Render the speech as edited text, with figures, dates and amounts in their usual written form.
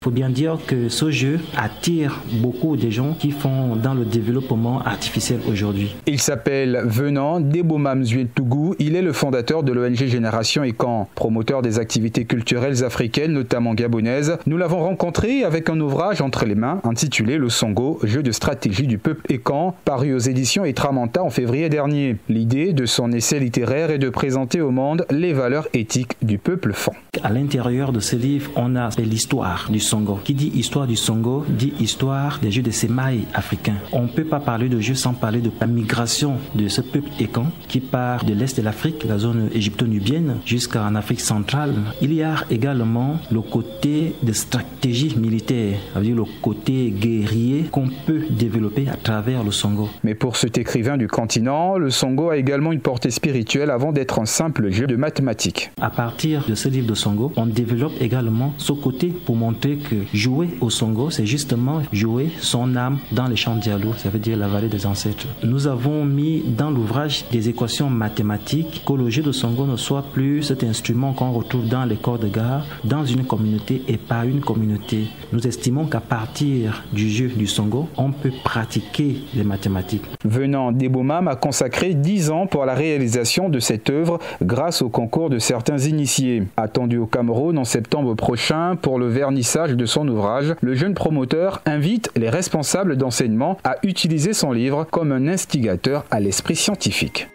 faut bien dire que ce jeu attire beaucoup de gens qui font dans le développement artificiel aujourd'hui. Il s'appelle Venant Debomam Zuetougou. Il est le fondateur de l'ONG Génération Ekan, promoteur des activités culturelles africaines, notamment gabonaises. Nous l'avons rencontré avec un ouvrage entre les mains intitulé Le Songo, jeu de stratégie du peuple Ekan, paru aux éditions Etramanta en février dernier. L'idée de son essai littéraire est de présenter au monde les valeurs éthiques du peuple Fan. À l'intérieur de ce livre, on a l'histoire du Songo. Qui dit histoire du Songo, dit histoire des jeux de sémailles africains. On ne peut pas parler de jeux sans parler de la migration de ce peuple Ekan qui part de l'est de l'Afrique, la zone égypto-nubienne, jusqu'en Afrique centrale. Il y a également le côté de stratégie militaire, c'est-à-dire le côté guerrier qu'on peut développer à travers le Songo. Mais pour cet écrivain du continent, le Songo a également une portée spirituelle avant d'être un simple jeu de mathématiques. À partir de ce livre de Songo, on développe également ce côté pour montrer que jouer au Songo, c'est justement jouer son âme dans les champs de Diallo, ça veut dire la vallée des ancêtres. Nous avons mis dans l'ouvrage des équations mathématiques que le jeu de Songo ne soit plus cet instrument qu'on retrouve dans les corps de garde, dans une communauté et pas une communauté. Nous estimons qu'à partir du jeu du Songo, on peut pratiquer les mathématiques. Venant Debomam a consacré 10 ans pour la réalisation de cette œuvre grâce au concours de certains initiés. Attendu au Cameroun en septembre prochain pour le vernissage de son ouvrage, le jeune promoteur invite les responsables d'enseignement à utiliser son livre comme un instigateur à l'esprit scientifique.